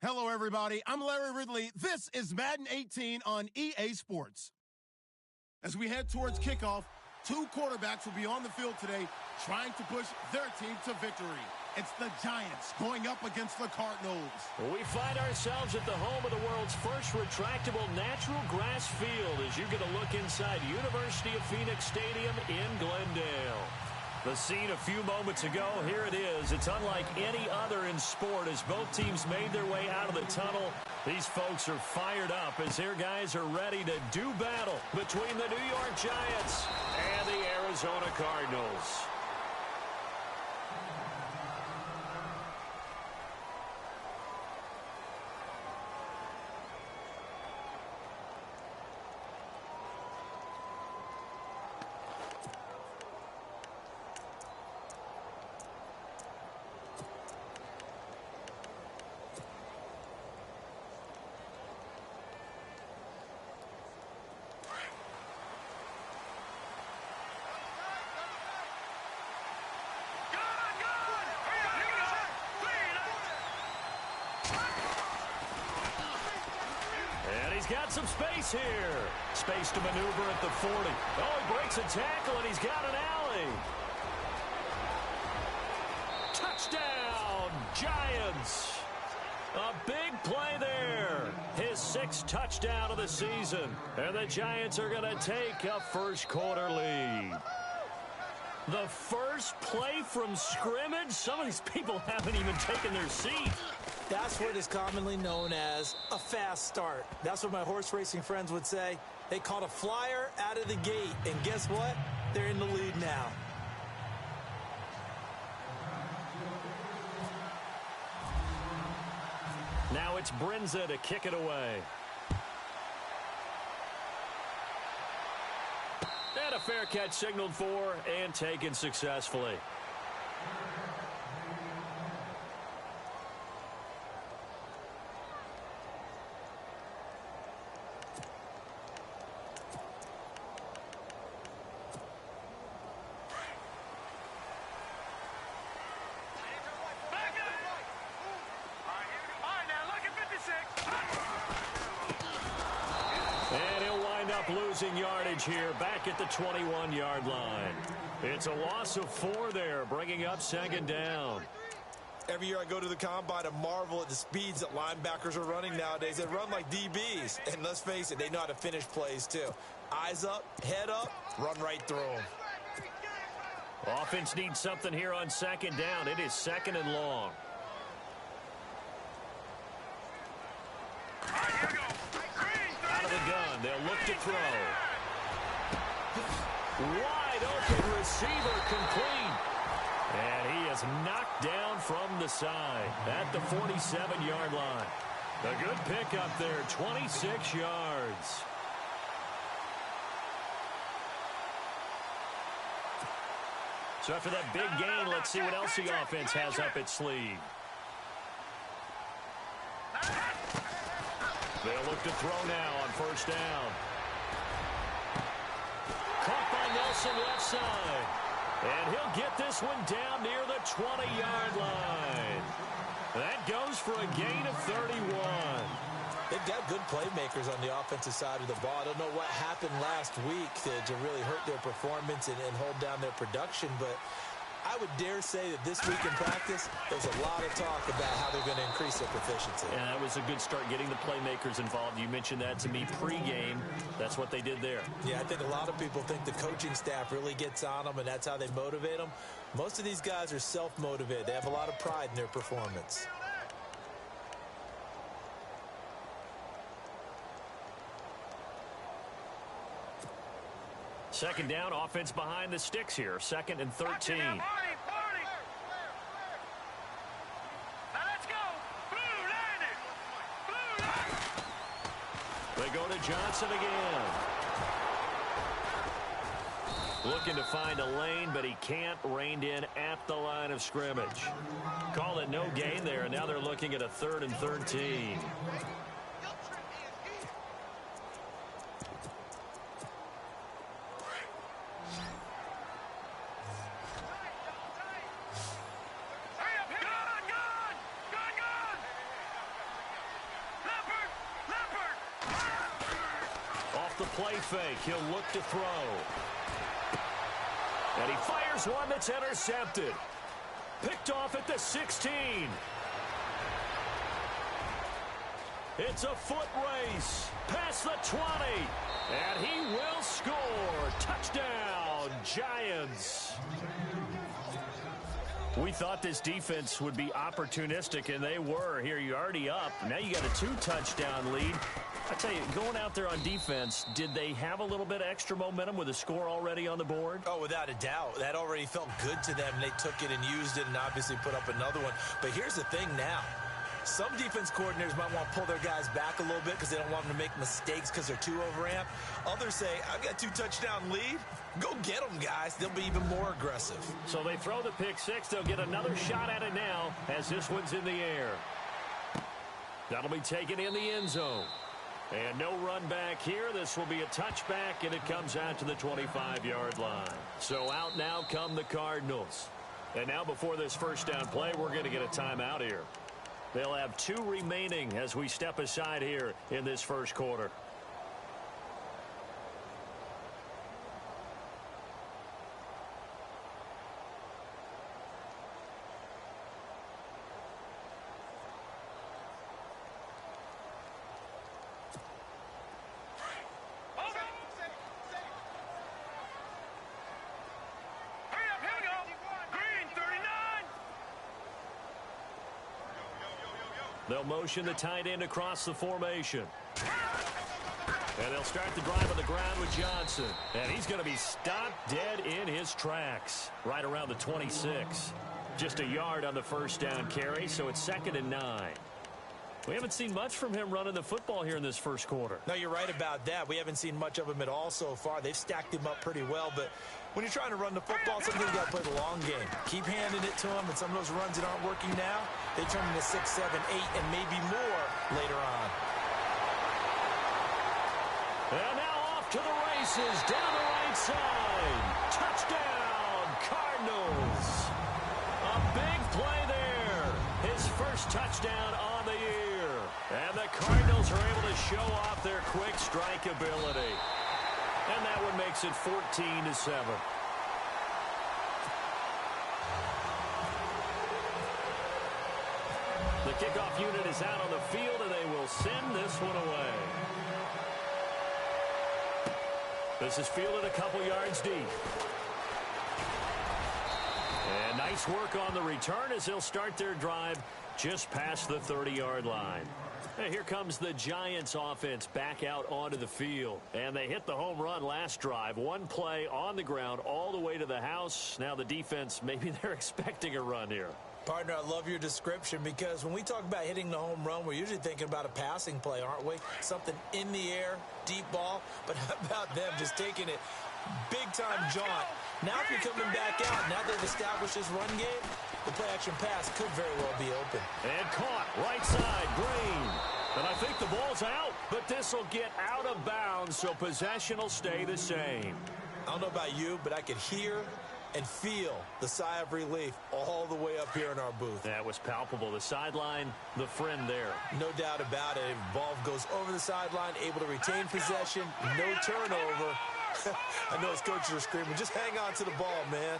Hello, everybody. I'm Larry Ridley. This is Madden 18 on EA Sports. As we head towards kickoff, two quarterbacks will be on the field today trying to push their team to victory. It's the Giants going up against the Cardinals. We find ourselves at the home of the world's first retractable natural grass field as you get a look inside University of Phoenix Stadium in Glendale. The scene a few moments ago, here it is. It's unlike any other in sport as both teams made their way out of the tunnel. These folks are fired up as their guys are ready to do battle between the New York Giants and the Arizona Cardinals. Got some space here. Space to maneuver at the 40. Oh, he breaks a tackle, and he's got an alley. Touchdown, Giants. A big play there. His sixth touchdown of the season. And the Giants are going to take a first-quarter lead. The first play from scrimmage? Some of these people haven't even taken their seat. That's what is commonly known as a fast start. That's what my horse racing friends would say. They caught a flyer out of the gate, and guess what? They're in the lead now. Now it's Brinza to kick it away. And a fair catch signaled for and taken successfully. Losing yardage here back at the 21-yard line. It's a loss of 4 there, bringing up second down. Every year I go to the combine and marvel at the speeds that linebackers are running nowadays. They run like DBs, and let's face it, they know how to finish plays too. Eyes up, head up, run right through them. Offense needs something here on second down. It is second and long. They'll look to throw. Wide open receiver complete. And he is knocked down from the side at the 47-yard line. A good pickup there, 26 yards. So after that big gain, let's see what else the offense has up its sleeve. They'll look to throw now on first down. Caught by Nelson left side. And he'll get this one down near the 20-yard line. That goes for a gain of 31. They've got good playmakers on the offensive side of the ball. I don't know what happened last week to really hurt their performance and hold down their production, but I would dare say that this week in practice, there's a lot of talk about how they're going to increase their proficiency. And that was a good start, getting the playmakers involved. You mentioned that to me pregame. That's what they did there. Yeah, I think a lot of people think the coaching staff really gets on them, and that's how they motivate them. Most of these guys are self-motivated. They have a lot of pride in their performance. Second down, offense behind the sticks here. Second and 13. Now let's go. Blue landed. Blue landed. They go to Johnson again. Looking to find a lane, but he can't. Reined in at the line of scrimmage. Call it no gain there, and now they're looking at a 3rd and 13. play fake. He'll look to throw. And he fires one that's intercepted. Picked off at the 16. It's a foot race. Past the 20. And he will score. Touchdown, Giants. We thought this defense would be opportunistic, and they were. Here, you're already up. Now you got a 2-touchdown lead. I tell you, going out there on defense, did they have a little bit of extra momentum with a score already on the board? Oh, without a doubt. That already felt good to them. They took it and used it and obviously put up another one. But here's the thing now. Some defense coordinators might want to pull their guys back a little bit because they don't want them to make mistakes because they're too overamped. Others say, I've got a 2-touchdown lead. Go get them, guys. They'll be even more aggressive. So they throw the pick six. They'll get another shot at it now as this one's in the air. That'll be taken in the end zone. And no run back here. This will be a touchback, and it comes out to the 25-yard line. So out now come the Cardinals. And now before this first down play, we're going to get a timeout here. They'll have 2 remaining as we step aside here in this first quarter. They'll motion the tight end across the formation. And they'll start the drive on the ground with Johnson. And he's going to be stopped dead in his tracks right around the 26. Just a yard on the first down carry, so it's 2nd and 9. We haven't seen much from him running the football here in this first quarter. No, you're right about that. We haven't seen much of him at all so far. They've stacked him up pretty well, but when you're trying to run the football, sometimes you got to play the long game. Keep handing it to him, and some of those runs that aren't working now, they turn into 6, 7, 8, and maybe more later on. And now off to the races, down the right side. Touchdown, Cardinals. A big play there. His first touchdown on the year. And the Cardinals are able to show off their quick strike ability. And that one makes it 14-7. The kickoff unit is out on the field, and they will send this one away. This is fielded a couple yards deep. And nice work on the return as they'll start their drive just past the 30-yard line. And here comes the Giants offense back out onto the field. And they hit the home run last drive. One play on the ground all the way to the house. Now the defense, maybe they're expecting a run here. Partner, I love your description because when we talk about hitting the home run, we're usually thinking about a passing play, aren't we? Something in the air, deep ball. But how about them just taking it big-time jaunt? Now if you're coming back out, now they've established this run game, the play-action pass could very well be open. And caught, right side, Green. And I think the ball's out, but this will get out of bounds, so possession will stay the same. I don't know about you, but I could hear and feel the sigh of relief all the way up here in our booth. That was palpable. The sideline, the friend there. No doubt about it. Ball goes over the sideline, able to retain possession, no turnover. I know his coaches are screaming, just hang on to the ball, man.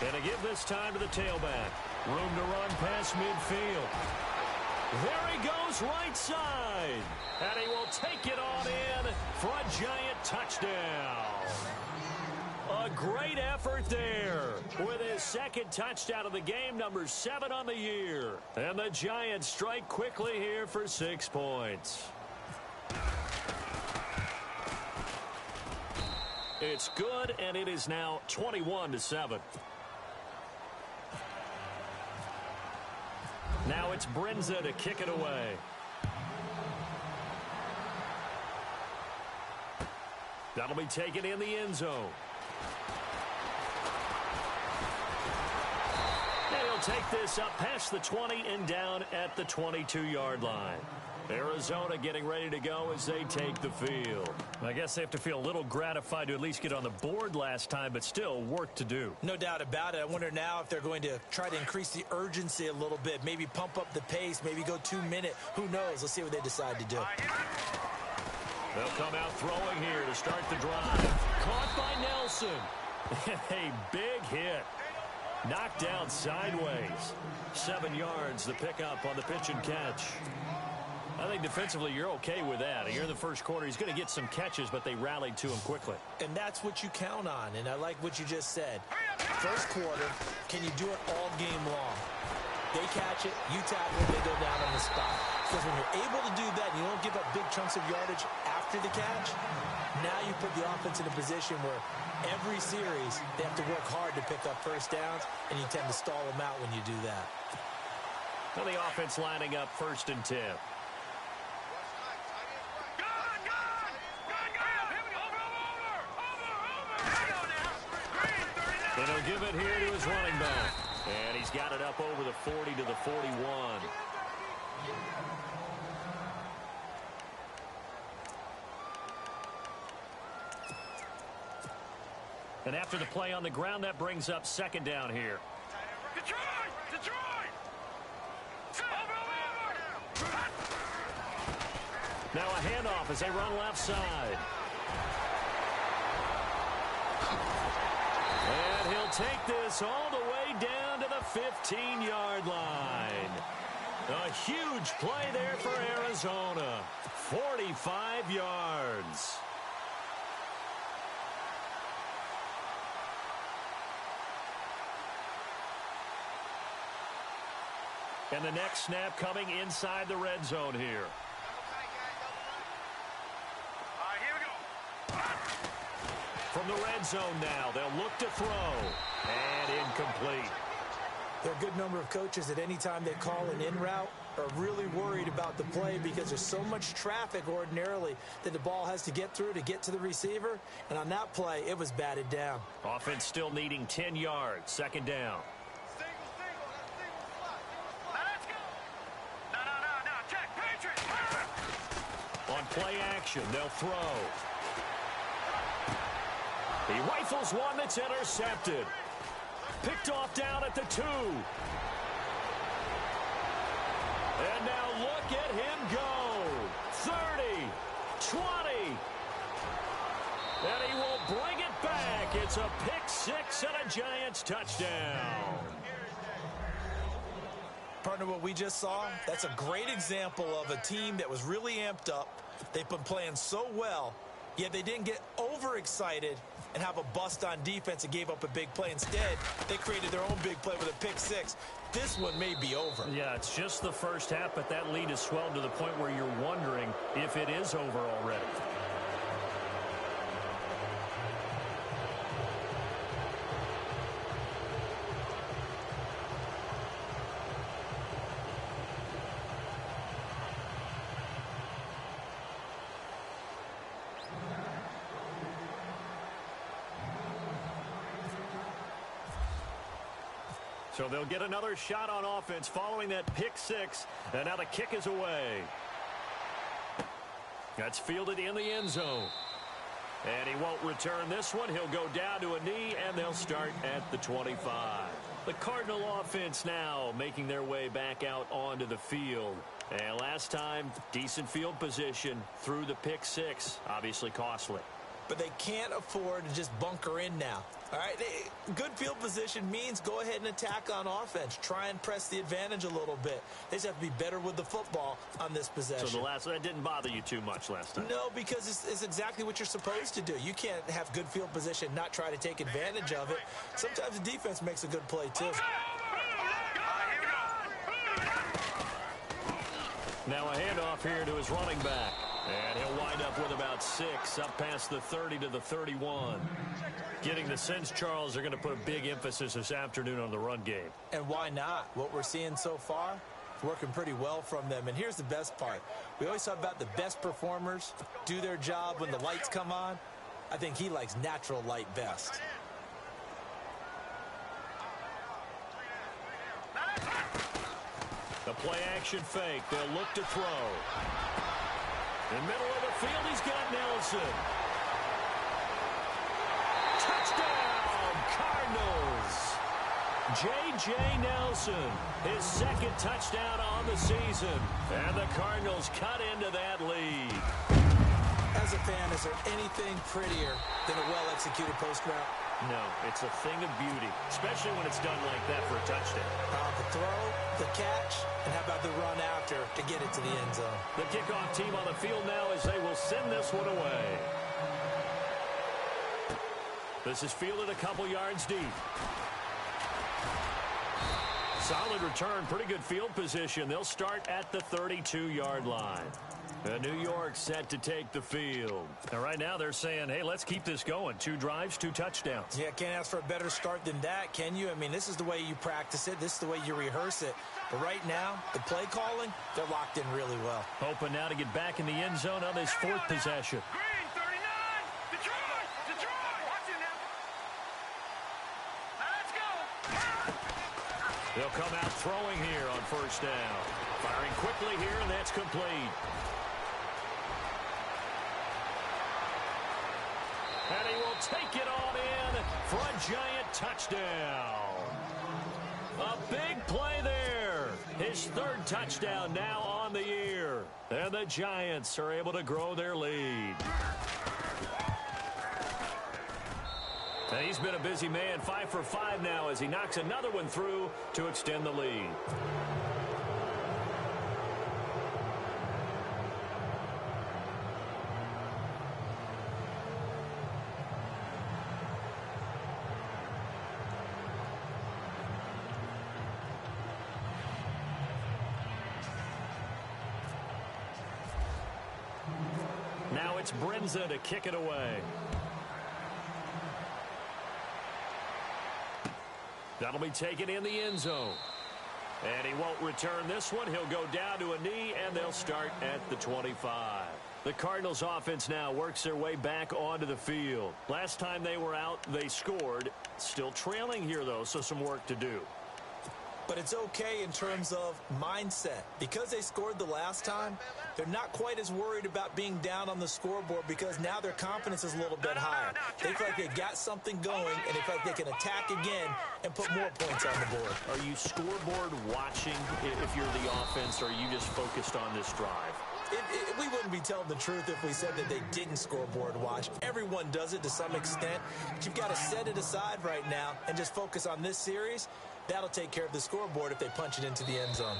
And to give this time to the tailback. Room to run past midfield. There he goes right side. And he will take it on in for a Giant touchdown. A great effort there with his second touchdown of the game, number 7 on the year. And the Giants strike quickly here for 6 points. It's good, and it is now 21-7. Now it's Brinza to kick it away. That'll be taken in the end zone. And he'll take this up past the 20 and down at the 22-yard line. Arizona getting ready to go as they take the field. I guess they have to feel a little gratified to at least get on the board last time, but still work to do. No doubt about it. I wonder now if they're going to try to increase the urgency a little bit, maybe pump up the pace, maybe go 2-minute. Who knows? Let's see what they decide to do. They'll come out throwing here to start the drive. Caught by Nelson. A big hit. Knocked down sideways. 7 yards, the pickup on the pitch and catch. I think defensively you're okay with that. Here in the first quarter, he's going to get some catches, but they rallied to him quickly. And that's what you count on, and I like what you just said. First quarter, can you do it all game long? They catch it, you tackle it, they go down on the spot. Because when you're able to do that, and you don't give up big chunks of yardage after the catch, now you put the offense in a position where every series they have to work hard to pick up first downs, and you tend to stall them out when you do that. Well, the offense lining up 1st and 10. And he'll give it here to his running back. And he's got it up over the 40 to the 41. And after the play on the ground, that brings up 2nd down here. Detroit! Now a handoff as they run left side. And he'll take this all the way down to the 15-yard line. A huge play there for Arizona. 45 yards. And the next snap coming inside the red zone here. From the red zone now, they'll look to throw. And incomplete. There are a good number of coaches at any time they call an in route are really worried about the play because there's so much traffic ordinarily that the ball has to get through to get to the receiver. And on that play, it was batted down. Offense still needing 10 yards. 2nd down. On play action, they'll throw. He rifles one that's intercepted. Picked off down at the 2. And now look at him go. 30, 20. And he will bring it back. It's a pick 6 and a Giants touchdown. Partner, what we just saw, that's a great example of a team that was really amped up. They've been playing so well, yet they didn't get overexcited and have a bust on defense and gave up a big play. Instead, they created their own big play with a pick 6. This one may be over. Yeah, it's just the first half, but that lead has swelled to the point where you're wondering if it is over already. So they'll get another shot on offense following that pick 6. And now the kick is away. That's fielded in the end zone. And he won't return this one. He'll go down to a knee, and they'll start at the 25. The Cardinal offense now making their way back out onto the field. And last time, decent field position through the pick 6. Obviously costly. But they can't afford to just bunker in now. All right, good field position means go ahead and attack on offense. Try and press the advantage a little bit. They just have to be better with the football on this possession. So that didn't bother you too much last time? No, because it's exactly what you're supposed to do. You can't have good field position, not try to take advantage of it. Sometimes the defense makes a good play, too. Now a handoff here to his running back. And he'll wind up with about 6, up past the 30 to the 31. Getting the sense, Charles, they're going to put a big emphasis this afternoon on the run game. And why not? What we're seeing so far, working pretty well from them. And here's the best part. We always talk about the best performers do their job when the lights come on. I think he likes natural light best. The play-action fake. They'll look to throw. In the middle of the field, he's got Nelson. Touchdown, Cardinals. J.J. Nelson, his second touchdown on the season. And the Cardinals cut into that lead. As a fan, is there anything prettier than a well-executed post route? No, it's a thing of beauty, especially when it's done like that for a touchdown. The throw, the catch, and how about the run after to get it to the end zone? The kickoff team on the field now as they will send this one away. This is fielded a couple yards deep. Solid return, pretty good field position. They'll start at the 32-yard line. New York set to take the field. And right now they're saying, hey, let's keep this going. 2 drives, 2 touchdowns. Yeah, can't ask for a better start than that, can you? I mean, this is the way you practice it. This is the way you rehearse it. But right now, the play calling, they're locked in really well. Hoping now to get back in the end zone on this 4th possession. Green, 39. Detroit. Watch it now. Let's go. They'll come out throwing here on 1st down. Firing quickly here, and that's complete. And he will take it on in for a giant touchdown. A big play there. His 3rd touchdown now on the year. And the Giants are able to grow their lead. And he's been a busy man, 5 for 5 now as he knocks another one through to extend the lead. Now it's Brinza to kick it away. That'll be taken in the end zone. And he won't return this one. He'll go down to a knee, and they'll start at the 25. The Cardinals offense now works their way back onto the field. Last time they were out, they scored. Still trailing here, though, so some work to do. But it's okay in terms of mindset. Because they scored the last time, they're not quite as worried about being down on the scoreboard because now their confidence is a little bit higher. They feel like they got something going, and they feel like they can attack again and put more points on the board. Are you scoreboard watching if you're the offense, or are you just focused on this drive? We wouldn't be telling the truth if we said that they didn't scoreboard watch. Everyone does it to some extent. But you've got to set it aside right now and just focus on this series. That'll take care of the scoreboard if they punch it into the end zone.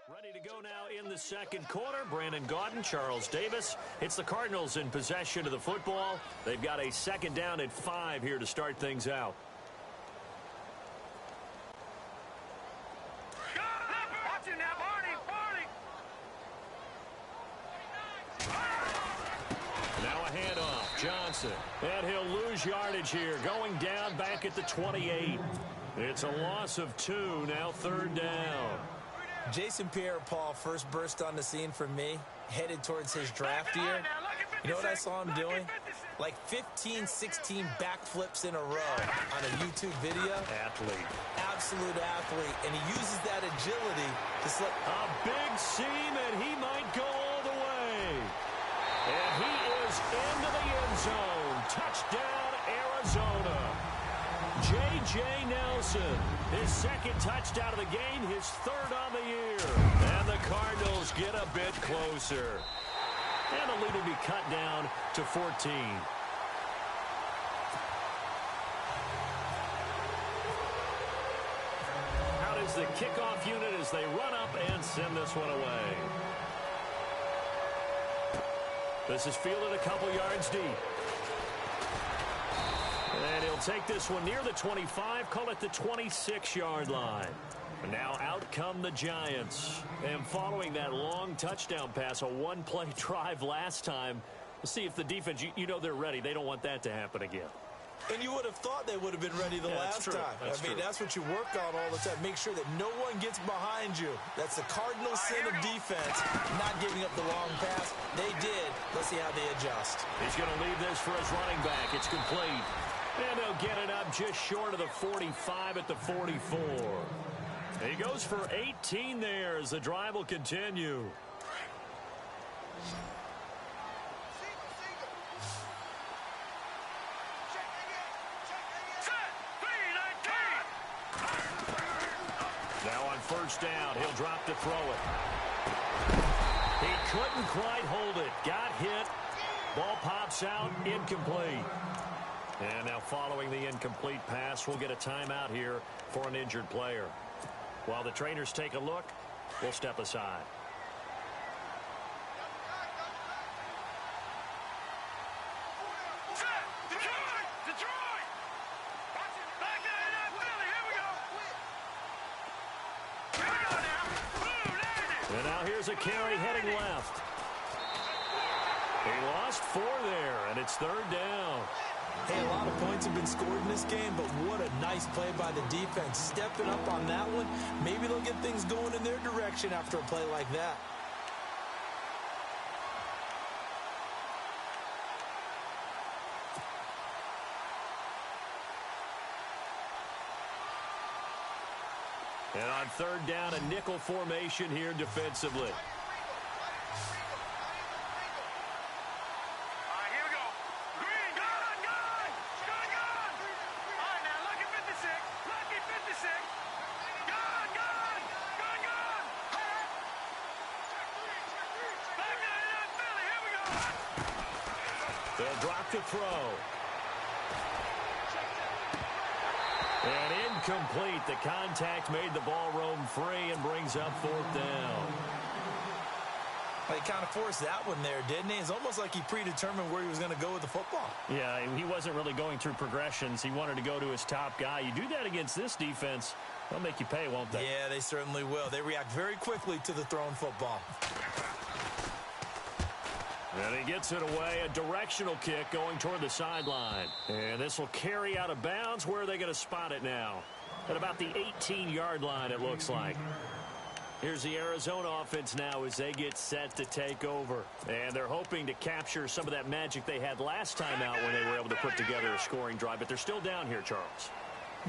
Ready to go now in the second quarter. Brandon Gaudin, Charles Davis. It's the Cardinals in possession of the football. They've got a 2nd down at 5 here to start things out. Watch it now, Barney. Now a handoff. Johnson. And he'll lose yardage here. Going down back at the 28. It's a loss of 2. Now 3rd down. Jason Pierre-Paul first burst on the scene for me, headed towards his draft year. You know what I saw him doing? Like 15, 16 backflips in a row on a YouTube video. Athlete. Absolute athlete. And he uses that agility to slip. A big seam, and he might go all the way. And he is into the end zone. Touchdown, Arizona. J.J. Nelson, his 2nd touchdown of the game, his 3rd on the year. And the Cardinals get a bit closer. And the lead will be cut down to 14. Out is the kickoff unit as they run up and send this one away. This is fielded a couple yards deep. And he'll take this one near the 25, call it the 26-yard line. And now out come the Giants. And following that long touchdown pass, a 1-play drive last time, we'll see if the defense, you know they're ready. They don't want that to happen again. And you would have thought they would have been ready the last time. That's what you work on all the time. Make sure that no one gets behind you. That's the cardinal sin of defense, not giving up the long pass. They did. Let's see how they adjust. He's going to leave this for his running back. It's complete. And they'll get it up just short of the 45 at the 44. He goes for 18 there as the drive will continue. Now on first down, he'll drop to throw it. He couldn't quite hold it. Got hit. Ball pops out. Incomplete. And now following the incomplete pass, we'll get a timeout here for an injured player. While the trainers take a look, we'll step aside. Detroit! Back there in Philly, here we go! Here we go now! Boom, landed! And now here's a carry heading left. He lost 4 there, and it's third down. Hey, a lot of points have been scored in this game, but what a nice play by the defense. Stepping up on that one, maybe they'll get things going in their direction after a play like that. And on third down, a nickel formation here defensively. They'll drop to throw. And incomplete. The contact made the ball roam free and brings up fourth down. Well, he kind of forced that one there, didn't he? It's almost like he predetermined where he was going to go with the football. Yeah, he wasn't really going through progressions. He wanted to go to his top guy. You do that against this defense, they'll make you pay, won't they? Yeah, they certainly will. They react very quickly to the thrown football. And he gets it away, a directional kick going toward the sideline. And this will carry out of bounds. Where are they going to spot it now? At about the 18-yard line, it looks like. Here's the Arizona offense now as they get set to take over. And they're hoping to capture some of that magic they had last time out when they were able to put together a scoring drive. But they're still down here, Charles.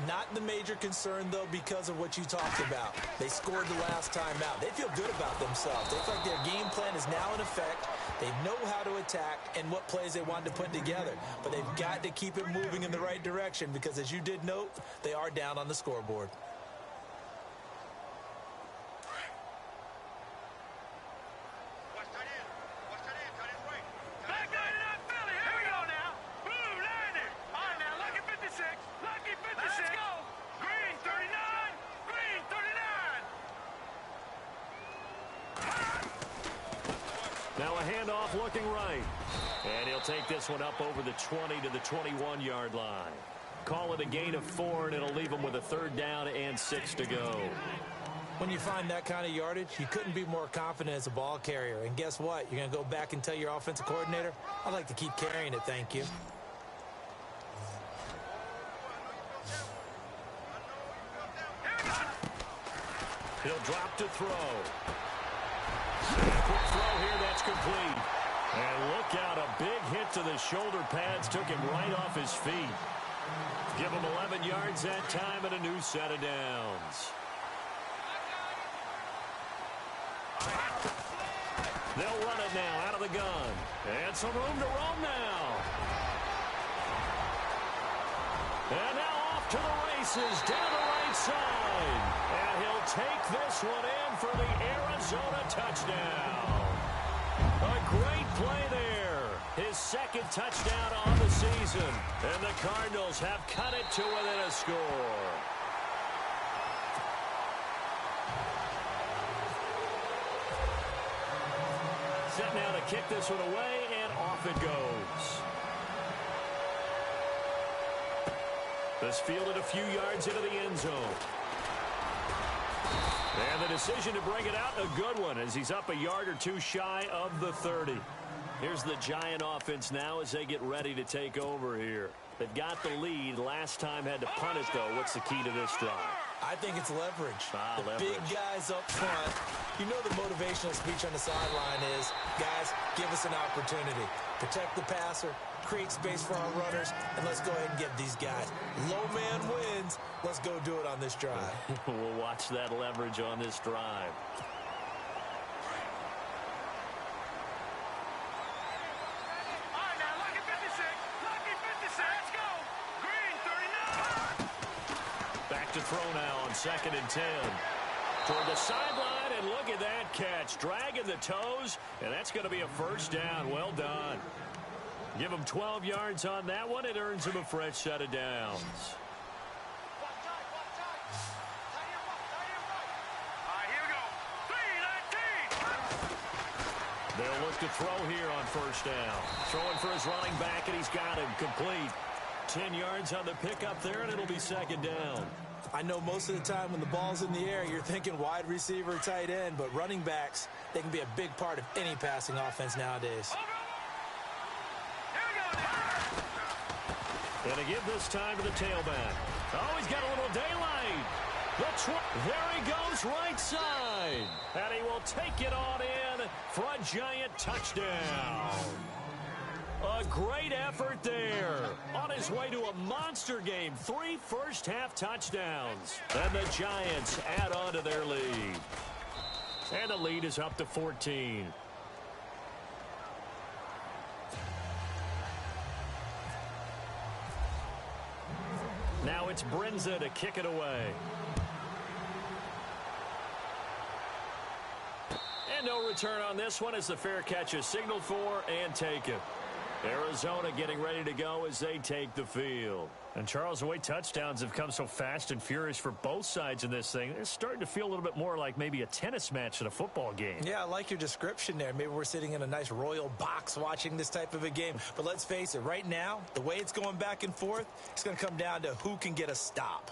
Not the major concern, though, because of what you talked about. They scored the last time out. They feel good about themselves. They feel like their game plan is now in effect. They know how to attack and what plays they want to put together. But they've got to keep it moving in the right direction because, as you did note, they are down on the scoreboard. Now a handoff looking right. And he'll take this one up over the 20 to the 21-yard line. Call it a gain of 4, and it'll leave them with a third down and 6 to go. When you find that kind of yardage, you couldn't be more confident as a ball carrier. And guess what? You're going to go back and tell your offensive coordinator, I'd like to keep carrying it, thank you. He'll drop to throw. Quick throw here, that's complete. And look out, a big hit to the shoulder pads took him right off his feet. Give him 11 yards that time and a new set of downs. They'll run it now out of the gun. And some room to roam now. And now off to the races down the right side. And he'll take this one in for the Arizona touchdown. A great play there. His second touchdown on the season. And the Cardinals have cut it to within a score. Set now to kick this one away, and off it goes. This fielded a few yards into the end zone. And the decision to bring it out, a good one, as he's up a yard or two shy of the 30. Here's the Giant offense now as they get ready to take over here. They've got the lead. Last time had to punt it, though. What's the key to this drive? I think it's leverage. The Leverage. big guys up front. You know the motivational speech on the sideline is, guys, give us an opportunity. Protect the passer, create space for our runners, and let's go ahead and get these guys. Low man wins. Let's go do it on this drive. We'll watch that leverage on this drive. Back to throw now on 2nd and 10. Toward the sideline, and look at that catch. Dragging the toes, and that's going to be a first down. Well done. Give him 12 yards on that one. It earns him a fresh set of downs. They'll look to throw here on first down. Throwing for his running back, and he's got him complete. 10 yards on the pickup there, and it'll be 2nd down. I know most of the time when the ball's in the air, you're thinking wide receiver, tight end, but running backs, they can be a big part of any passing offense nowadays. And to give this time to the tailback. Oh, he's got a little daylight. There he goes, right side. And he will take it on in for a giant touchdown. A great effort there. On his way to a monster game. 3 first-half touchdowns. And the Giants add on to their lead. And the lead is up to 14. Now it's Brinza to kick it away. And no return on this one as the fair catch is signaled for and taken. Arizona getting ready to go as they take the field. And, Charles, the way touchdowns have come so fast and furious for both sides in this thing, it's starting to feel a little bit more like maybe a tennis match than a football game. Yeah, I like your description there. Maybe we're sitting in a nice royal box watching this type of a game. But let's face it, right now, the way it's going back and forth, it's going to come down to who can get a stop.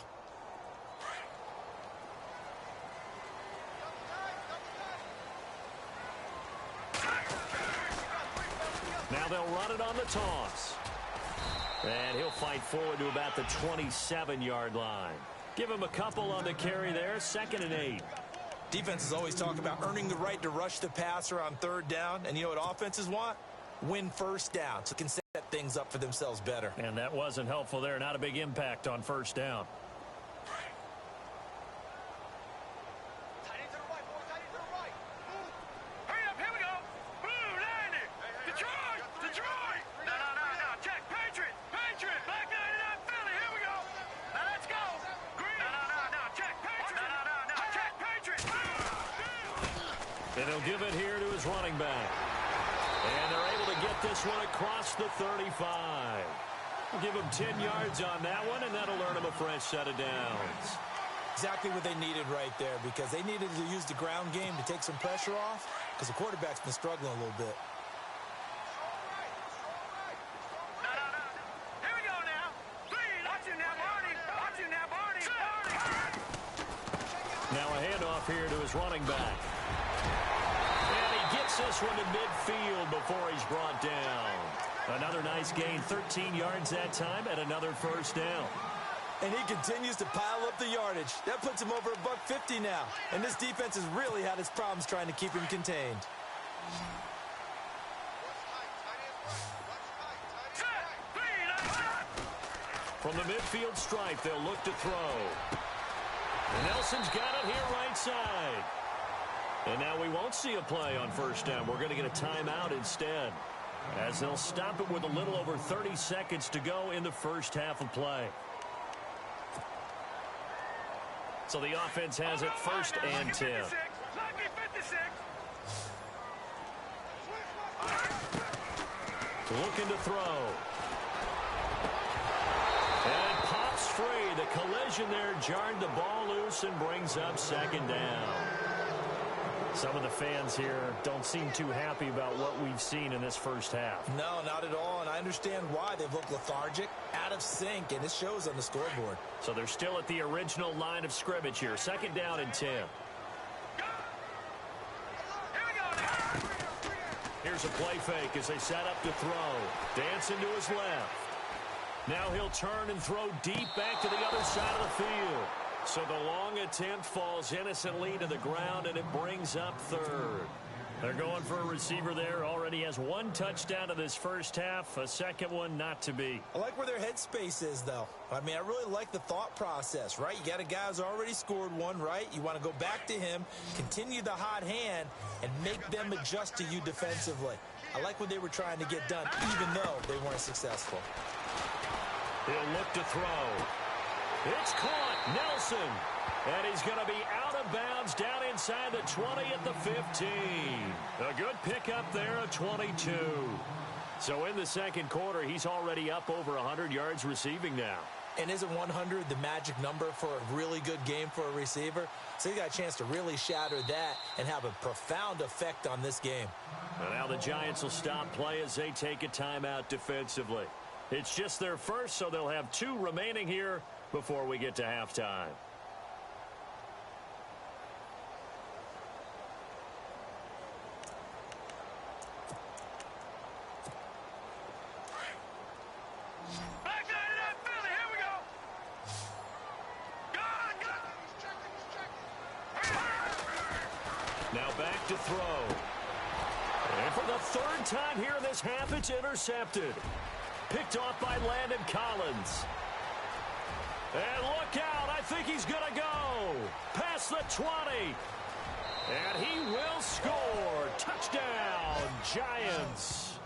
Now they'll run it on the toss. And he'll fight forward to about the 27-yard line. Give him a couple on the carry there. 2nd and 8. Defenses always talk about earning the right to rush the passer on 3rd down. And you know what offenses want? Win first down. So they can set things up for themselves better. And that wasn't helpful there. Not a big impact on first down. And he'll give it here to his running back. And they're able to get this one across the 35. We'll give him 10 yards on that one, and that'll earn him a fresh set of downs. Exactly what they needed right there, because they needed to use the ground game to take some pressure off, because the quarterback's been struggling a little bit. Here we go now. Watch him now, Barney. Watch him now, Barney. Now a handoff here to his running back. This one to midfield before he's brought down. Another nice gain, 13 yards that time, and another first down. And he continues to pile up the yardage. That puts him over $150 now. And this defense has really had its problems trying to keep him contained. From the midfield stripe, they'll look to throw. Nelson's got it here right side. And now we won't see a play on first down. We're going to get a timeout instead, as they'll stop it with a little over 30 seconds to go in the first half of play. So the offense has it 1st and 10. Looking to throw. And it pops free. The collision there jarred the ball loose and brings up 2nd down. Some of the fans here don't seem too happy about what we've seen in this first half. No, not at all, and I understand why. They've looked lethargic, out of sync, and it shows on the scoreboard. So they're still at the original line of scrimmage here. 2nd down and 10. Here's a play fake as they set up to throw. Dancing to his left. Now he'll turn and throw deep back to the other side of the field. So the long attempt falls innocently to the ground, and it brings up third. They're going for a receiver there. Already has one touchdown in this first half. A second one not to be. I like where their headspace is, though. I mean, I really like the thought process, right? You got a guy who's already scored one, right? You want to go back to him, continue the hot hand, and make them adjust to you defensively. I like what they were trying to get done, even though they weren't successful. He'll look to throw. It's caught. Nelson. And he's going to be out of bounds down inside the 20 at the 15. A good pickup there, a 22. So in the second quarter, he's already up over 100 yards receiving now. And isn't 100 the magic number for a really good game for a receiver? So he got a chance to really shatter that and have a profound effect on this game. And now the Giants will stop play as they take a timeout defensively. It's just their first, so they'll have 2 remaining here before we get to halftime. Now back to throw. And for the third time here in this half, it's intercepted. Picked off by Landon Collins. And look out, I think he's going to go. Past the 20. And he will score. Touchdown, Giants.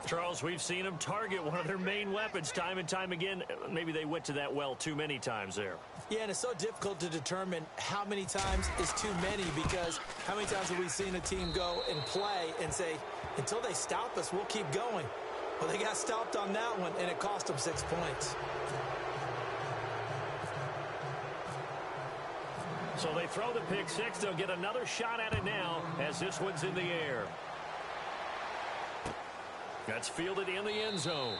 Charles, we've seen them target one of their main weapons time and time again. Maybe they went to that well too many times there. Yeah, and it's so difficult to determine how many times is too many, because how many times have we seen a team go and play and say, until they stop us, we'll keep going. Well, they got stopped on that one, and it cost them 6 points. So they throw the pick six. They'll get another shot at it now as this one's in the air. That's fielded in the end zone.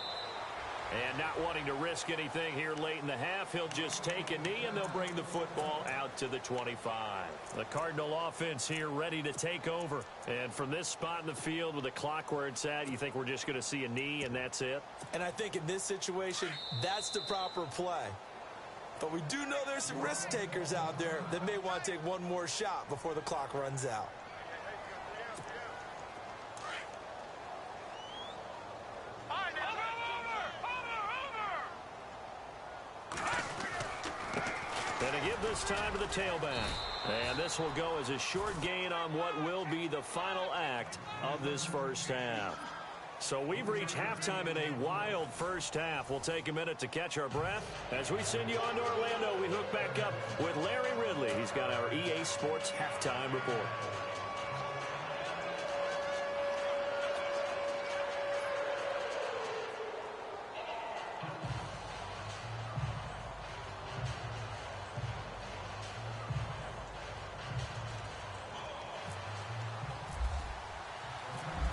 And not wanting to risk anything here late in the half, he'll just take a knee, and they'll bring the football out to the 25. The Cardinal offense here ready to take over. And from this spot in the field with the clock where it's at, you think we're just going to see a knee and that's it? And I think in this situation, that's the proper play. But we do know there's some risk takers out there that may want to take one more shot before the clock runs out. And to give this time to the tailback. And this will go as a short gain on what will be the final act of this first half. So we've reached halftime in a wild first half. We'll take a minute to catch our breath. As we send you on to Orlando, we hook back up with Larry Ridley. He's got our EA Sports halftime report.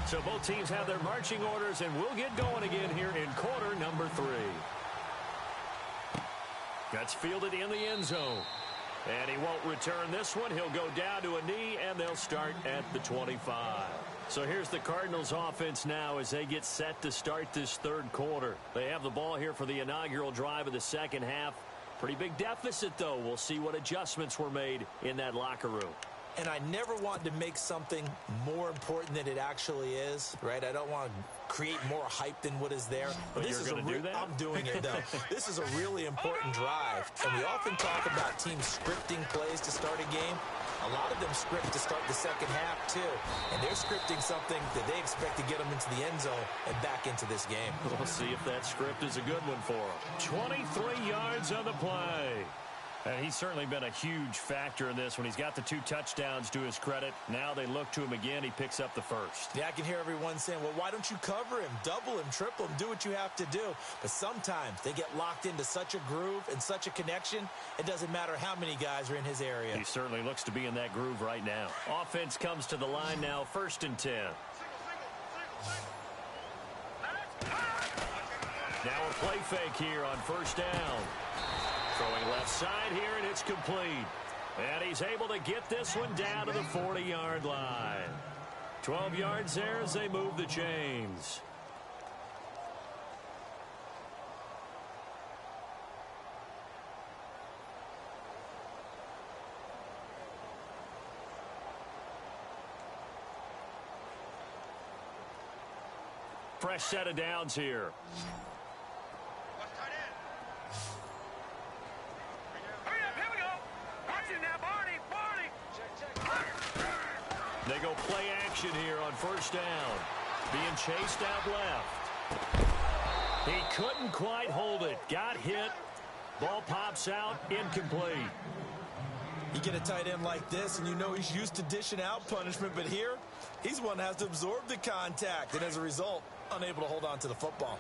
So both teams have their marching orders, and we'll get going again here in quarter number 3. That's fielded in the end zone. And he won't return this one. He'll go down to a knee, and they'll start at the 25. So here's the Cardinals offense now as they get set to start this third quarter. They have the ball here for the inaugural drive of the second half. Pretty big deficit, though. We'll see what adjustments were made in that locker room. And I never want to make something more important than it actually is, right? I don't want to create more hype than what is there. But this is going to do that? I'm doing it, though. This is a really important drive. And we often talk about teams scripting plays to start a game. A lot of them script to start the second half, too. And they're scripting something that they expect to get them into the end zone and back into this game. We'll see if that script is a good one for them. 23 yards on the play. And he's certainly been a huge factor in this when he's got the 2 touchdowns to his credit. Now they look to him again. He picks up the first. Yeah, I can hear everyone saying, well, why don't you cover him, double him, triple him, do what you have to do. But sometimes they get locked into such a groove and such a connection, it doesn't matter how many guys are in his area. He certainly looks to be in that groove right now. Offense comes to the line now, 1st and 10. Now a play fake here on 1st down. Throwing left side here, and it's complete. And he's able to get this one down to the 40-yard line. 12 yards there as they move the chains. Fresh set of downs here. Hurry up, here we go. Watch it now, Barney. They go play action here on first down. Being chased out left. He couldn't quite hold it. Got hit. Ball pops out. Incomplete. You get a tight end like this, and you know he's used to dishing out punishment, but here, he's one that has to absorb the contact, and as a result, unable to hold on to the football.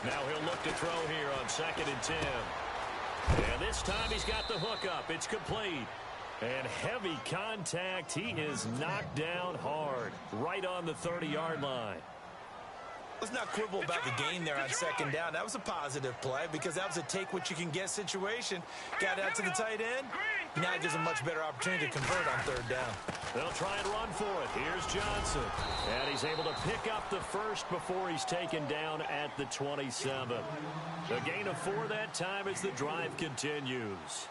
Now he'll look to throw here on 2nd and 10. And this time he's got the hook up. It's complete. And heavy contact. He is knocked down hard. Right on the 30-yard line. Let's not quibble about the gain there on 2nd down. That was a positive play because that was a take-what-you-can-get situation. Got out to the tight end. Now it gives a much better opportunity to convert on 3rd down. They'll try and run for it. Here's Johnson. And he's able to pick up the first before he's taken down at the 27. A gain of 4 that time as the drive continues.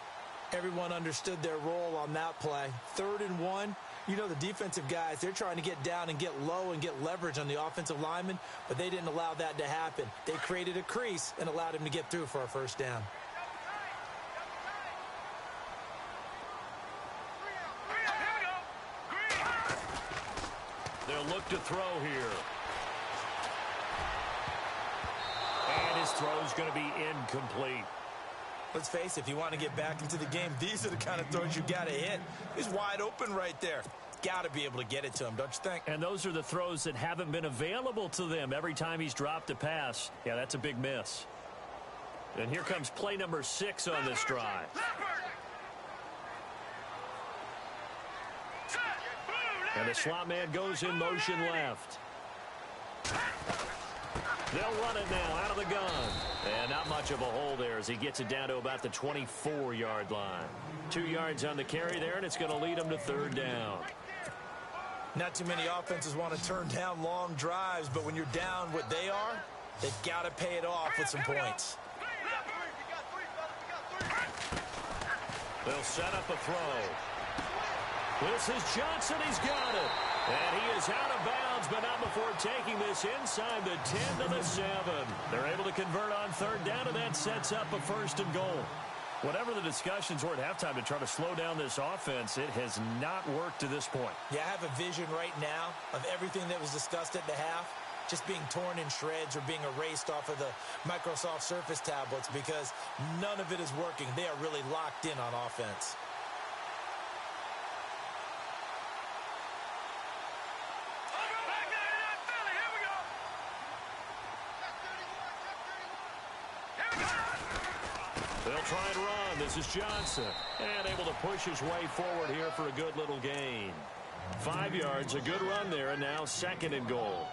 Everyone understood their role on that play. 3rd and 1. You know the defensive guys, they're trying to get down and get low and get leverage on the offensive lineman, but they didn't allow that to happen. They created a crease and allowed him to get through for a first down. They'll look to throw here. And his throw's going to be incomplete. Let's face it, if you want to get back into the game, these are the kind of throws you got to hit. He's wide open right there. Got to be able to get it to him, don't you think? And those are the throws that haven't been available to them every time he's dropped a pass. Yeah, that's a big miss. And here comes play number 6 on this drive. And the slot man goes in motion left. They'll run it now out of the gun. And not much of a hole there as he gets it down to about the 24-yard line. 2 yards on the carry there, and it's going to lead him to 3rd down. Not too many offenses want to turn down long drives, but when you're down what they are, they've got to pay it off with some points. They'll set up a throw. This is Johnson. He's got it. And he is out of bounds, but not before taking this inside the 10 to the 7. They're able to convert on 3rd down, and that sets up a 1st and goal. Whatever the discussions were at halftime to try to slow down this offense, it has not worked to this point. Yeah, I have a vision right now of everything that was discussed at the half just being torn in shreds or being erased off of the Microsoft Surface tablets because none of it is working. They are really locked in on offense. They'll try and run. This is Johnson. And able to push his way forward here for a good little gain. 5 yards, a good run there, and now 2nd and goal.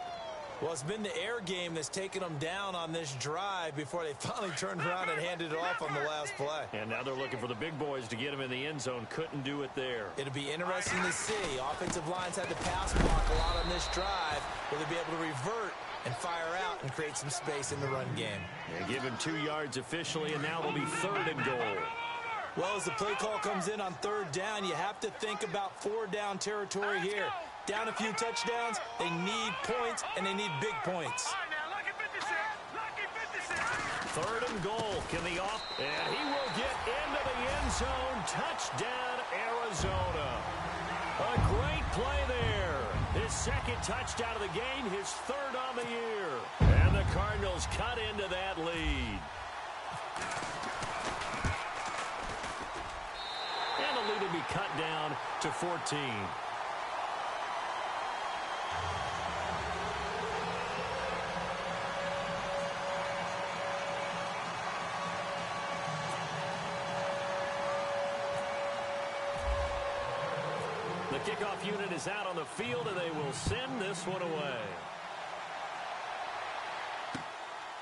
Well, it's been the air game that's taken them down on this drive before they finally turned around and handed it off on the last play. And now they're looking for the big boys to get him in the end zone. Couldn't do it there. It'll be interesting to see. Offensive lines had to pass block a lot on this drive. Will they be able to revert and fire out and create some space in the run game? They give him 2 yards officially, and now it'll be 3rd and goal. Well, as the play call comes in on 3rd down, you have to think about 4-down territory here. Down a few touchdowns, they need points, and they need big points. 3rd and goal. Can the off? And he will get into the end zone. Touchdown, Arizona. A great play there. His 2nd touchdown of the game, his 3rd on the year. And the Cardinals cut into that lead. And the lead will be cut down to 14. The kickoff unit is out on the field, and they will send this one away.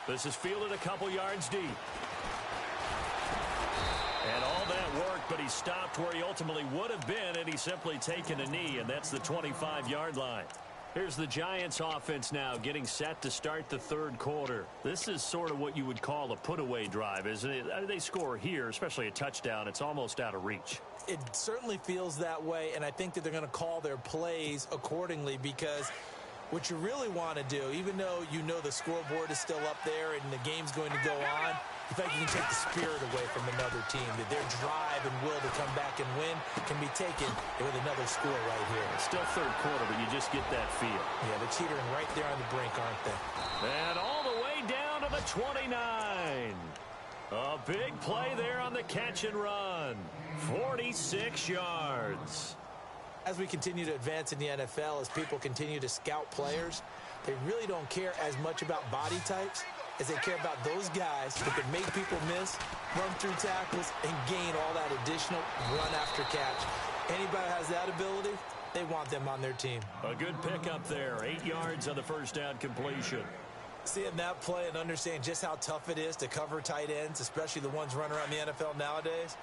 This is fielded a couple yards deep. And all that worked, but he stopped where he ultimately would have been, and he's simply taken a knee, and that's the 25-yard line. Here's the Giants offense now getting set to start the 3rd quarter. This is sort of what you would call a put-away drive, isn't it? They score here, especially a touchdown. It's almost out of reach. It certainly feels that way, and I think that they're going to call their plays accordingly, because what you really want to do, even though you know the scoreboard is still up there and the game's going to go on, you think you can take the spirit away from another team, that their drive and will to come back and win can be taken with another score right here. It's still third quarter, but you just get that feel. Yeah, they're teetering right there on the brink, aren't they? And all the way down to the 29. A big play there on the catch and run. 46 yards. As we continue to advance in the NFL, as people continue to scout players, they really don't care as much about body types as they care about those guys who can make people miss, run through tackles, and gain all that additional run after catch. Anybody who has that ability, they want them on their team. A good pickup there. 8 yards on the first down completion. Seeing that play and understanding just how tough it is to cover tight ends, especially the ones running around the NFL nowadays,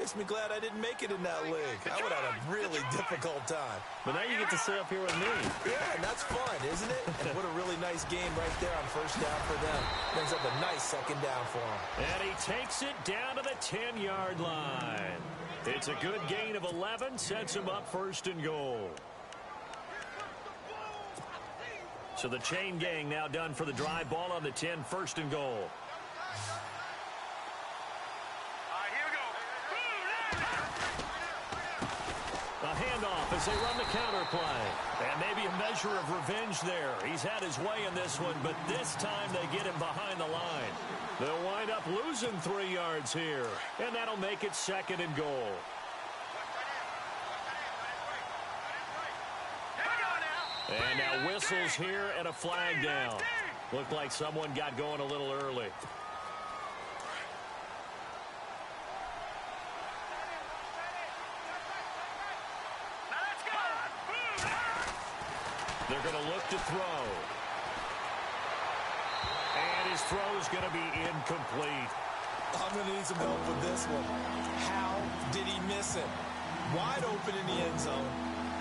makes me glad I didn't make it in that league. I would have had a really difficult time. But now you get to sit up here with me. Yeah, and that's fun, isn't it? And what a really nice game right there on first down for them. Brings up a nice second down for them. And he takes it down to the 10-yard line. It's a good gain of 11, sets him up first and goal. So the chain gang now done for the drive. Ball on the 10, first and goal. A handoff as they run the counter play. And maybe a measure of revenge there. He's had his way in this one, but this time they get him behind the line. They'll wind up losing 3 yards here. And that'll make it second and goal. And now whistles here and a flag down. Looked like someone got going a little early. They're going to look to throw. And his throw is going to be incomplete. I'm going to need some help with this one. How did he miss it? Wide open in the end zone.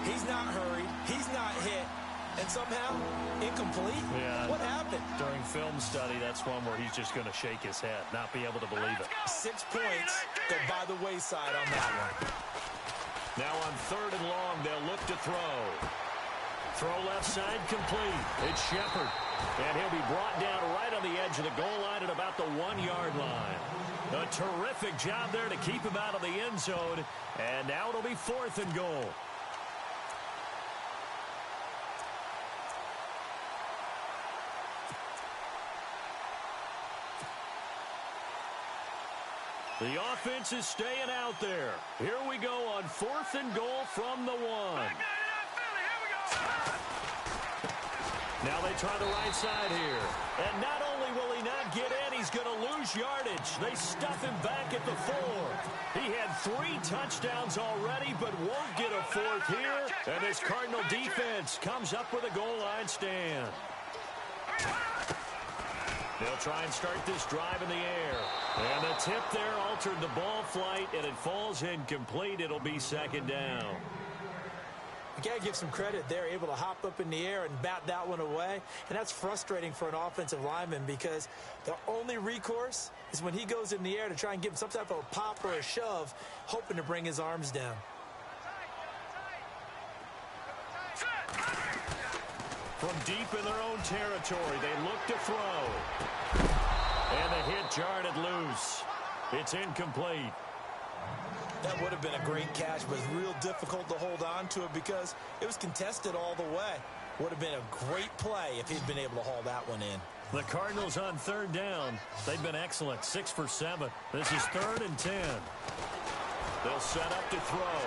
He's not hurried. He's not hit. And somehow, incomplete? Yeah. What happened? During film study, that's one where he's just going to shake his head, not be able to believe it. 6 points go by the wayside on that one. Now on third and long, they'll look to throw. Throw left side complete. It's Shepard. And he'll be brought down right on the edge of the goal line at about the 1-yard line. A terrific job there to keep him out of the end zone. And now it'll be fourth and goal. The offense is staying out there. Here we go on fourth and goal from the 1. Now they try the right side here. And not only will he not get in, he's going to lose yardage. They stuff him back at the 4. He had 3 touchdowns already, but won't get a fourth here. And this Cardinal defense comes up with a goal line stand. They'll try and start this drive in the air. And the tip there altered the ball flight, and it falls incomplete. It'll be second down. You got to give some credit. They're able to hop up in the air and bat that one away. And that's frustrating for an offensive lineman because the only recourse is when he goes in the air to try and give him some type of a pop or a shove, hoping to bring his arms down. From deep in their own territory, they look to throw. And the hit jarred it loose. It's incomplete. That would have been a great catch, but it's real difficult to hold on to it because it was contested all the way. Would have been a great play if he'd been able to haul that one in. The Cardinals on third down. They've been excellent, 6 for 7. This is 3rd and 10. They'll set up to throw.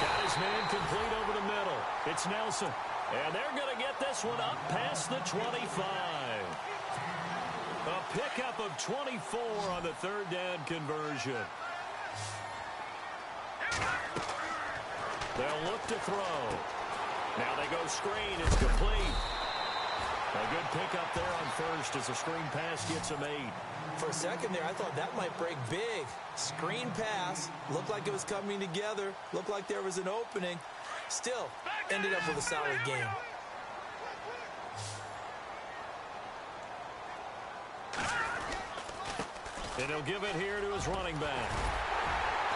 Got his man complete over the middle. It's Nelson. And they're going to get this one up past the 25. A pickup of 24 on the third down conversion. They'll look to throw. Now they go screen. It's complete. A good pickup there on first as the screen pass gets him 8. For a second there, I thought that might break big. Screen pass. Looked like it was coming together. Looked like there was an opening. Still, ended up with a solid game. And he'll give it here to his running back.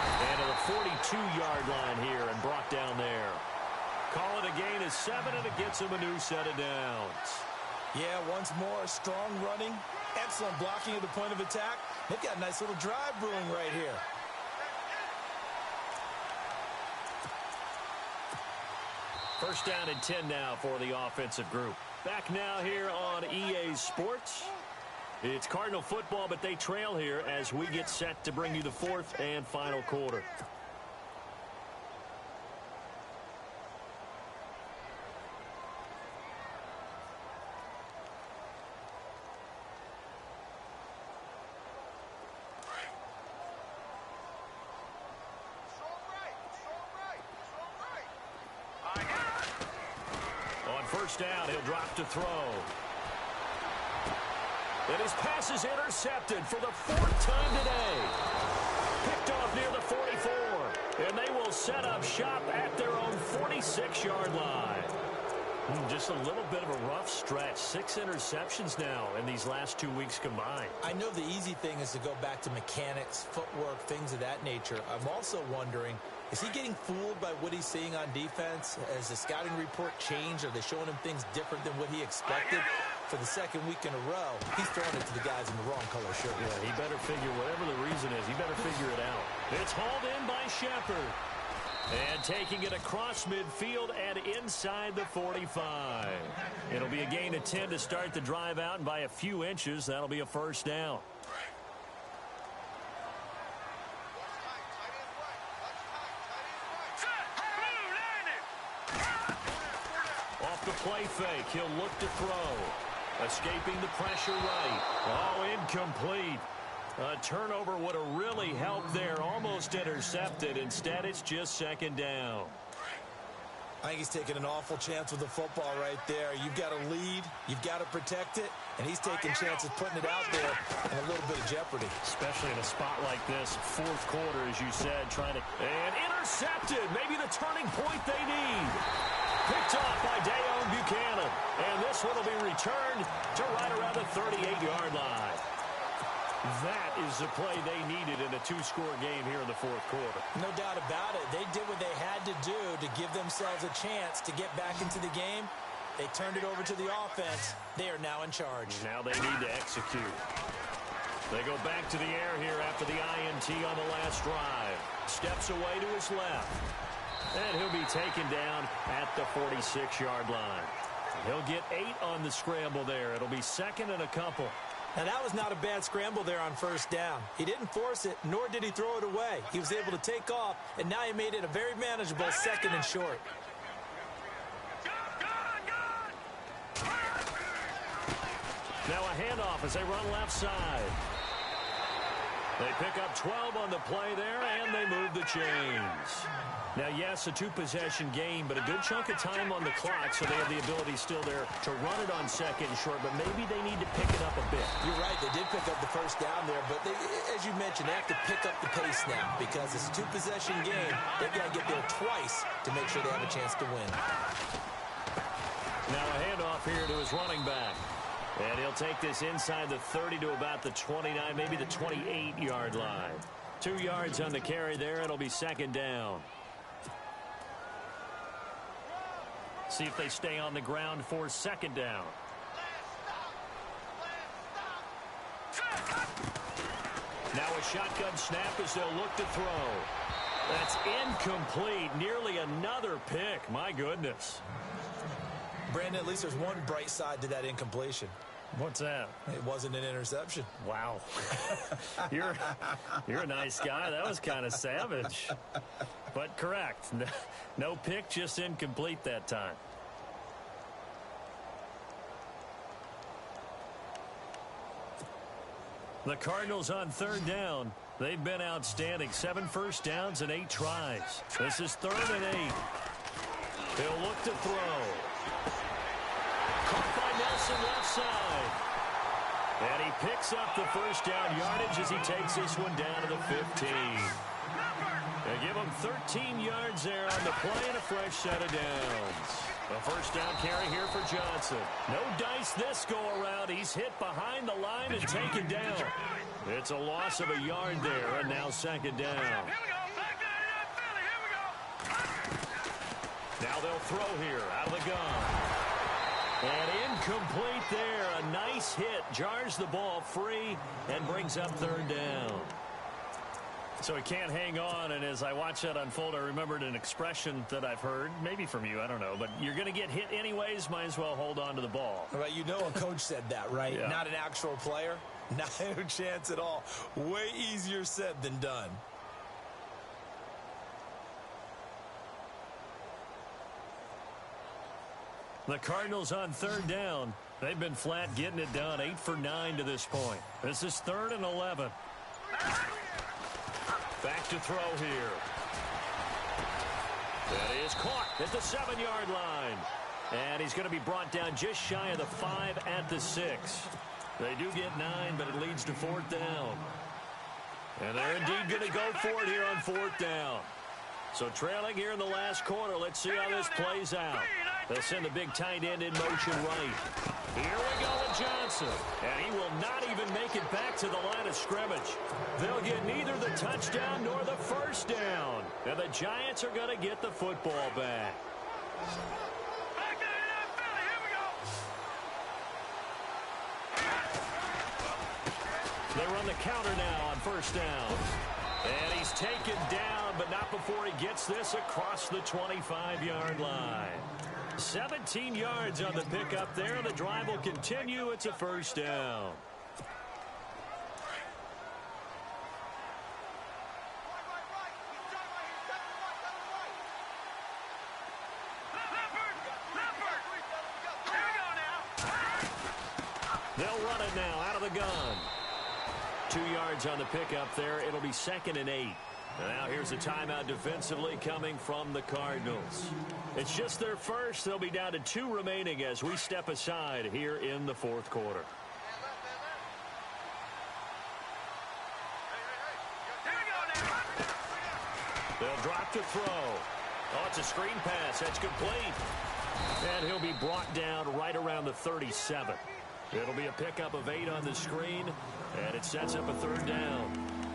And to the 42-yard line here and brought down there. Call it a gain of 7, and it gets him a new set of downs. Yeah, once more, strong running, excellent blocking at the point of attack. They've got a nice little drive brewing right here. First down and 10 now for the offensive group. Back now here on EA Sports. It's Cardinal football, but they trail here as we get set to bring you the fourth and final quarter. First down, he'll drop to throw. And his pass is intercepted for the 4th time today. Picked off near the 44. And they will set up shop at their own 46-yard line. Just a little bit of a rough stretch. 6 interceptions now in these last 2 weeks combined. I know the easy thing is to go back to mechanics, footwork, things of that nature. I'm also wondering, is he getting fooled by what he's seeing on defense? Has the scouting report changed? Are they showing him things different than what he expected? For the 2nd week in a row, he's throwing it to the guys in the wrong color shirt. Yeah, he better figure, whatever the reason is, he better figure it out. It's hauled in by Shepard. And taking it across midfield and inside the 45. It'll be a gain of 10 to start the drive out, and by a few inches, that'll be a first down. Off the play fake, he'll look to throw. Escaping the pressure right. Oh, incomplete. A turnover would have really helped there. Almost intercepted. Instead, it's just 2nd down. I think he's taking an awful chance with the football right there. You've got to lead. You've got to protect it. And he's taking chances putting it out there in a little bit of jeopardy. Especially in a spot like this. 4th quarter, as you said, trying to... And intercepted. Maybe the turning point they need. Picked off by Dayon Buchanan. And this one will be returned to right around the 38-yard line. That is the play they needed in a 2-score game here in the 4th quarter. No doubt about it. They did what they had to do to give themselves a chance to get back into the game. They turned it over to the offense. They are now in charge. Now they need to execute. They go back to the air here after the INT on the last drive. Steps away to his left. And he'll be taken down at the 46-yard line. He'll get 8 on the scramble there. It'll be 2nd and a couple. Now, that was not a bad scramble there on first down. He didn't force it, nor did he throw it away. He was able to take off, and now he made it a very manageable 2nd and short. Now a handoff as they run left side. They pick up 12 on the play there, and they move the chains. Now, yes, a 2-possession game, but a good chunk of time on the clock, so they have the ability still there to run it on 2nd and short, but maybe they need to pick it up a bit. You're right. They did pick up the first down there, but they, as you mentioned, they have to pick up the pace now because it's a 2-possession game. They've got to get there twice to make sure they have a chance to win. Now a handoff here to his running back. And he'll take this inside the 30 to about the 29, maybe the 28-yard line. 2 yards on the carry there. It'll be 2nd down. See if they stay on the ground for 2nd down. Now a shotgun snap as they'll look to throw. That's incomplete. Nearly another pick. My goodness. Brandon, at least there's one bright side to that incompletion. What's that? It wasn't an interception. Wow. You're a nice guy. That was kind of savage. But correct. No pick, just incomplete that time. The Cardinals on 3rd down. They've been outstanding. 7 first downs and 8 tries. This is 3rd and 8. He'll look to throw. Caught by Nelson left side. And he picks up the first down yardage as he takes this one down to the 15. They give him 13 yards there on the play and a fresh set of downs. A first down carry here for Johnson. No dice this go-around. He's hit behind the line and taken down. It's a loss of a yard there, and now 2nd down. Now they'll throw here out of the gun. And incomplete there. A nice hit. Jars the ball free and brings up third down. So he can't hang on, and as I watch that unfold, I remembered an expression that I've heard, maybe from you, I don't know, but you're going to get hit anyways, might as well hold on to the ball. Right, you know a coach said that, right? Yeah. Not an actual player. Not a chance at all. Way easier said than done. The Cardinals on third down. They've been flat getting it done, 8 for 9 to this point. This is 3rd and 11. Back to throw here. That is caught at the 7-yard line. And he's going to be brought down just shy of the 5 at the 6. They do get 9, but it leads to 4th down. And they're indeed going to go for it here on 4th down. So trailing here in the last quarter. Let's see how this plays out. They'll send the big tight end in motion right. Here we go with Johnson. And he will not even make it back to the line of scrimmage. They'll get neither the touchdown nor the first down. And the Giants are going to get the football back. They run the counter now on first down. And he's taken down, but not before he gets this across the 25-yard line. 17 yards on the pickup there. The drive will continue. It's a first down. They'll run it now out of the gun. 2 yards on the pickup there. It'll be 2nd and 8. Now here's a timeout defensively coming from the Cardinals. It's just their first. They'll be down to 2 remaining as we step aside here in the 4th quarter. They'll drop to throw. Oh, it's a screen pass. That's complete. And he'll be brought down right around the 37. It'll be a pickup of 8 on the screen, and it sets up a 3rd down.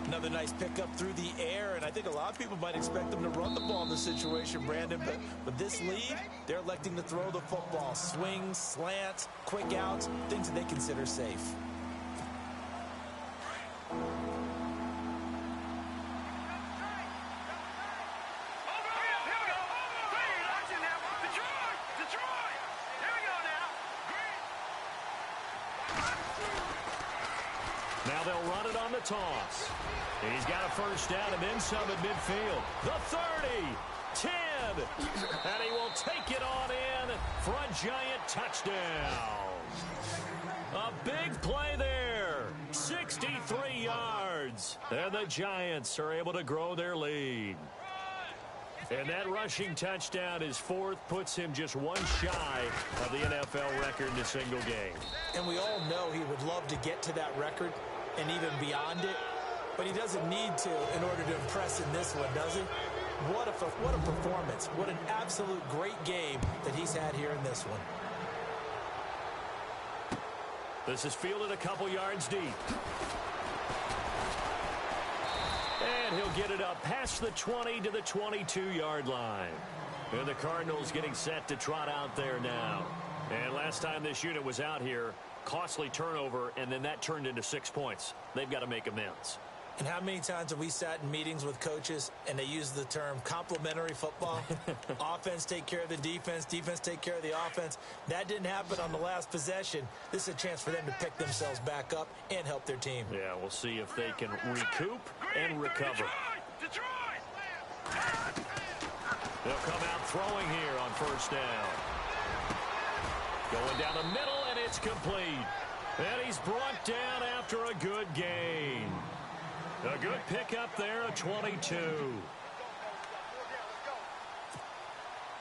Another nice pickup through the air, and I think a lot of people might expect them to run the ball in this situation, Brandon, but with this lead, they're electing to throw the football. Swings, slants, quick outs, things that they consider safe. Now they'll run it on the toss. He's got a first down and then some at midfield. The 30, 10, and he will take it on in for a giant touchdown. A big play there, 63 yards, and the Giants are able to grow their lead. And that rushing touchdown, his 4th, puts him just 1 shy of the NFL record in a single game. And we all know he would love to get to that record and even beyond it, but he doesn't need to in order to impress in this one, does he? What a performance. What an absolute great game that he's had here in this one. This is fielded a couple yards deep. And he'll get it up past the 20 to the 22-yard line. And the Cardinals getting set to trot out there now. And last time this unit was out here, costly turnover, and then that turned into 6 points. They've got to make amends. And how many times have we sat in meetings with coaches and they use the term complementary football? Offense take care of the defense, defense take care of the offense. That didn't happen on the last possession. This is a chance for them to pick themselves back up and help their team. Yeah, we'll see if they can recoup and recover. They'll come out throwing here on first down. Going down the middle, and it's complete. And he's brought down after a good gain. A good pickup there, a 22.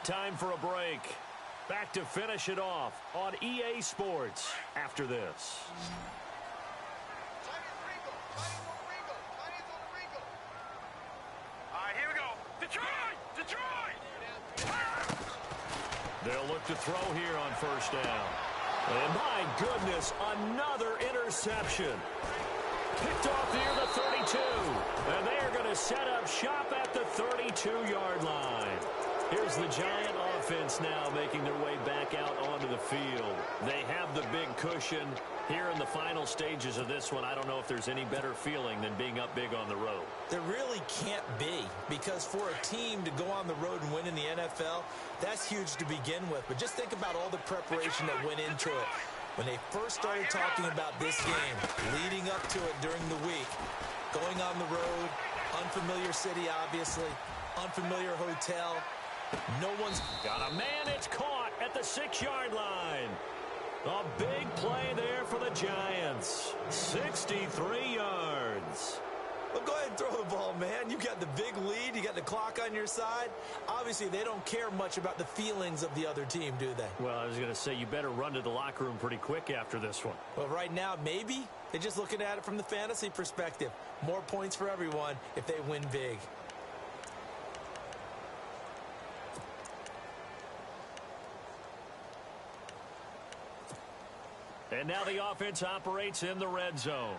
Time for a break. Back to finish it off on EA Sports after this. All right, here we go. Detroit! They'll look to throw here on first down. And my goodness, another interception. Picked off near the 32. And they are going to set up shop at the 32-yard line. Here's the Giant offense now making their way back out onto the field. They have the big cushion here in the final stages of this one. I don't know if there's any better feeling than being up big on the road. There really can't be, because for a team to go on the road and win in the NFL, that's huge to begin with. But just think about all the preparation that went into it. When they first started talking about this game, leading up to it during the week, going on the road, unfamiliar city, obviously, unfamiliar hotel. No one's got a man. It's caught at the 6-yard line. A big play there for the Giants. 63 yards. Well, go ahead and throw the ball, man. You got the big lead. You got the clock on your side. Obviously, they don't care much about the feelings of the other team, do they? Well, I was going to say, you better run to the locker room pretty quick after this one. Well, right now, maybe. They're just looking at it from the fantasy perspective. More points for everyone if they win big. And now the offense operates in the red zone.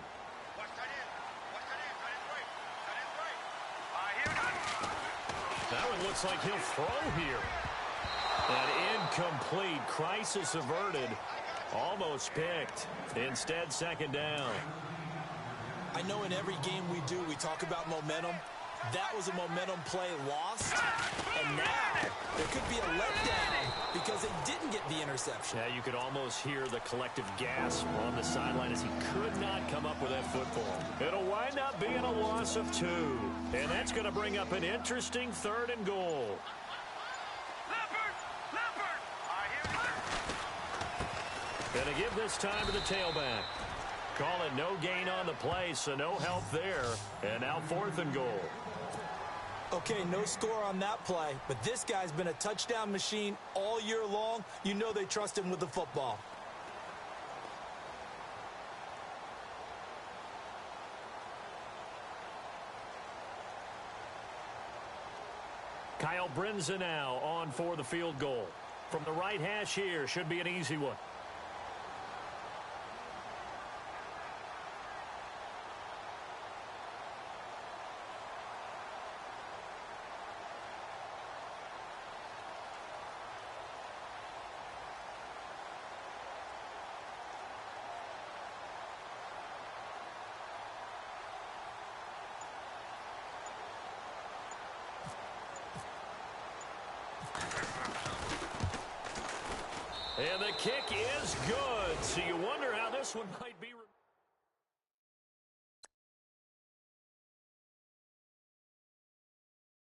That one looks like he'll throw here. An incomplete. Crisis averted. Almost picked. Instead, second down. I know in every game we do, we talk about momentum. That was a momentum play lost. And now there could be a letdown because they didn't get the interception. Yeah, you could almost hear the collective gasp on the sideline as he could not come up with that football. It'll wind up being a loss of 2. And that's going to bring up an interesting 3rd and goal. And to give this time to the tailback. Call it no gain on the play, so no help there. And now 4th and goal. Okay, no score on that play, but this guy's been a touchdown machine all year long. You know they trust him with the football. Kyle Brinza now on for the field goal. From the right hash here, should be an easy one. And the kick is good. So you wonder how this one might be.